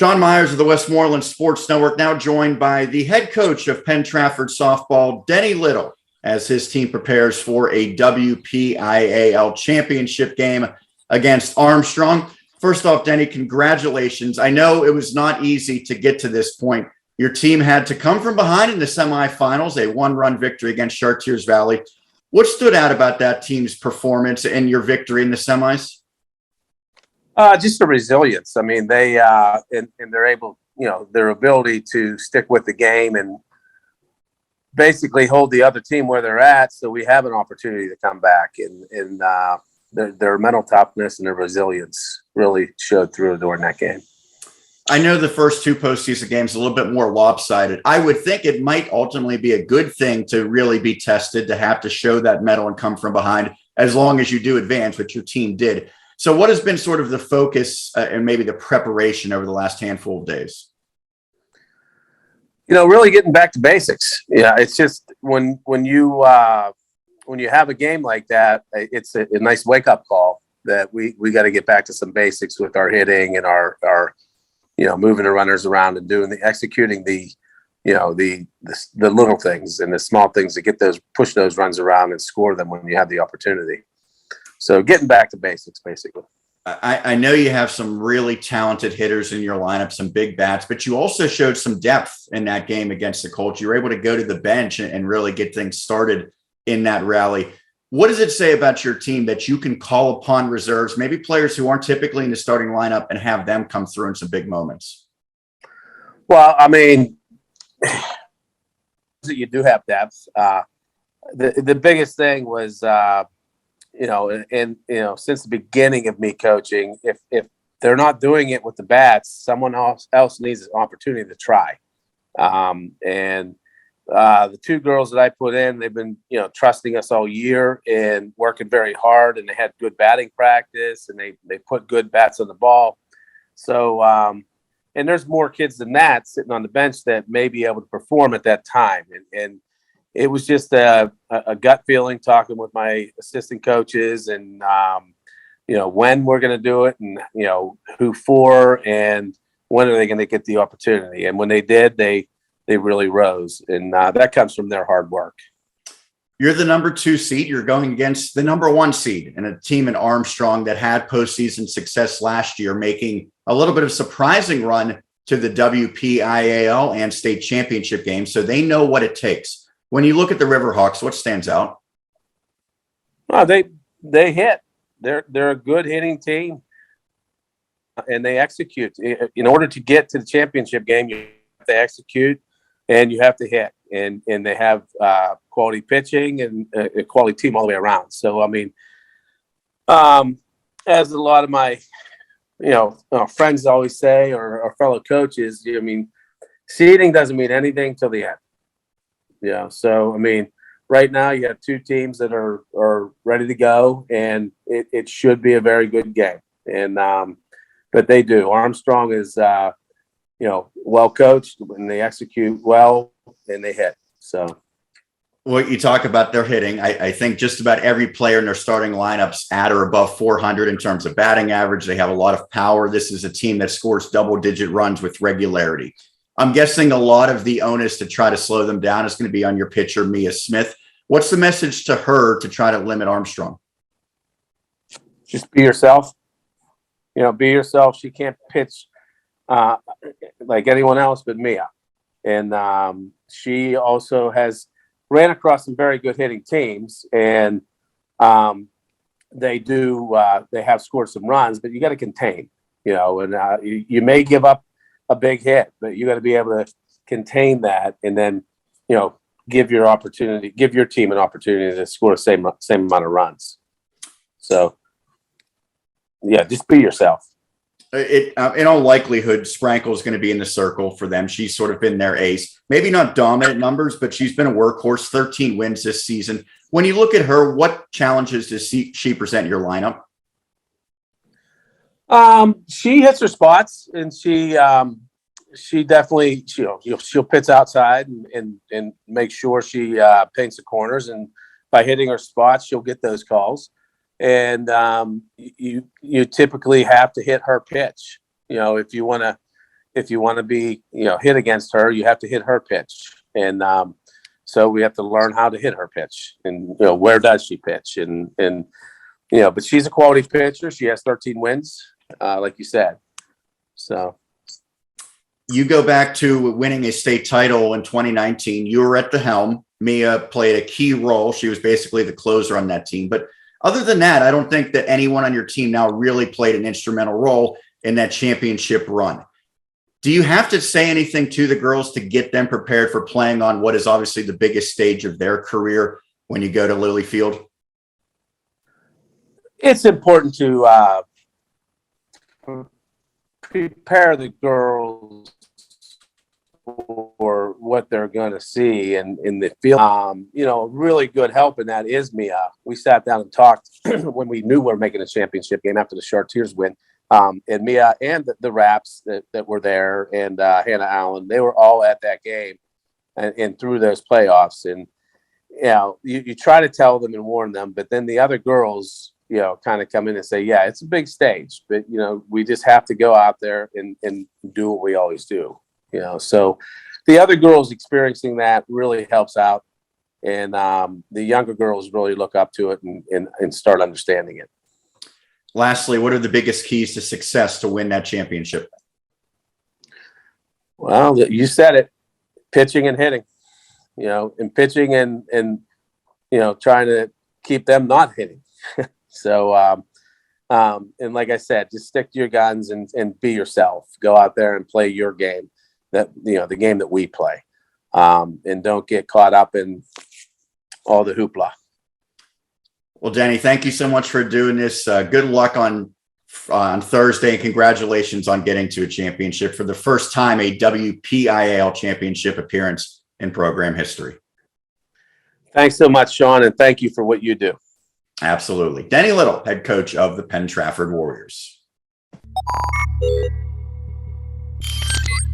Sean Myers of the Westmoreland Sports Network, now joined by the head coach of Penn-Trafford softball, Denny Little, as his team prepares for a WPIAL championship game against Armstrong. First off, Denny, congratulations. I know it was not easy to get to this point. Your team had to come from behind in the semifinals, a one-run victory against Chartiers Valley. What stood out about that team's performance and your victory in the semis? Just the resilience. I mean, they and they're able, their ability to stick with the game and basically hold the other team where they're at. So we have an opportunity to come back, and their mental toughness and their resilience really showed through during that game. I know the first two postseason games a little bit more lopsided. I would think it might ultimately be a good thing to really be tested, to have to show that medal and come from behind, as long as you do advance, which your team did. So what has been sort of the focus and maybe the preparation over the last handful of days? Really getting back to basics. Yeah, it's just when you have a game like that, it's a nice wake up call that we got to get back to some basics with our hitting and our moving the runners around and executing the little things and the small things to push those runs around and score them when you have the opportunity. So getting back to basics, basically. I know you have some really talented hitters in your lineup, some big bats, but you also showed some depth in that game against the Colts. You were able to go to the bench and really get things started in that rally. What does it say about your team that you can call upon reserves, maybe players who aren't typically in the starting lineup, and have them come through in some big moments? Well, I mean, you do have depth. The biggest thing was, since the beginning of me coaching, if they're not doing it with the bats, someone else needs an opportunity to try. The two girls that I put in, they've been, trusting us all year and working very hard, and they had good batting practice, and they put good bats on the ball. So, and there's more kids than that sitting on the bench that may be able to perform at that time. And it was just a gut feeling, talking with my assistant coaches and, when we're going to do it, and, who for, and when are they going to get the opportunity. And when they did, they really rose. And that comes from their hard work. You're the number 2 seed. You're going against the number 1 seed and a team in Armstrong that had postseason success last year, making a little bit of surprising run to the WPIAL and state championship game. So they know what it takes. When you look at the Riverhawks, what stands out? Well, they hit. They're a good hitting team, and they execute. In order to get to the championship game, you have to execute and you have to hit. And they have quality pitching and a quality team all the way around. So, I mean, as a lot of my friends always say, or fellow coaches, seeding doesn't mean anything till the end. Yeah. So, I mean, right now you have 2 teams that are ready to go, and it should be a very good game. And, but they do. Armstrong is, well coached, and they execute well, and they hit. So. Well, you talk about their hitting. I think just about every player in their starting lineups at or above 400 in terms of batting average. They have a lot of power. This is a team that scores double-digit runs with regularity. I'm guessing a lot of the onus to try to slow them down is going to be on your pitcher, Mia Smith. What's the message to her to try to limit Armstrong? Just be yourself. Be yourself. She can't pitch like anyone else but Mia. And she also ran across some very good hitting teams, and they have scored some runs, but you got to contain, and you may give up a big hit, but you got to be able to contain that, and then, give your team an opportunity to score the same amount of runs. So, yeah, just be yourself. In all likelihood, Sprankle is going to be in the circle for them. She's sort of been their ace. Maybe not dominant numbers, but she's been a workhorse, 13 wins this season. When you look at her, what challenges does she present your lineup? She hits her spots, and she definitely she'll pitch outside and make sure she paints the corners, and by hitting her spots, she'll get those calls. And you typically have to hit her pitch, if you want to if you want to be, hit against her, you have to hit her pitch. And so we have to learn how to hit her pitch and, where does she pitch? And but she's a quality pitcher. She has 13 wins, like you said. So. You go back to winning a state title in 2019. You were at the helm. Mia played a key role. She was basically the closer on that team. But other than that, I don't think that anyone on your team now really played an instrumental role in that championship run. Do you have to say anything to the girls to get them prepared for playing on what is obviously the biggest stage of their career when you go to Lily Field? It's important to prepare the girls for what they're going to see in the field. Really good help in that is Mia. We sat down and talked when we knew we were making a championship game after the Chartiers win. And Mia and the Raps that were there and Hannah Allen, they were all at that game and through those playoffs. And, you try to tell them and warn them, but then the other girls, kind of come in and say, yeah, it's a big stage, but, we just have to go out there and do what we always do. So the other girls experiencing that really helps out. And the younger girls really look up to it and start understanding it. Lastly, what are the biggest keys to success to win that championship? Well, you said it, pitching and hitting, and pitching and trying to keep them not hitting. So, and like I said, just stick to your guns and be yourself. Go out there and play your game, the game that we play, and don't get caught up in all the hoopla. Well, Denny, thank you so much for doing this. Good luck on Thursday, and congratulations on getting to a championship for the first time, a WPIAL championship appearance in program history. Thanks so much, Sean, and thank you for what you do. Absolutely. Denny Little, head coach of the Penn-Trafford Warriors.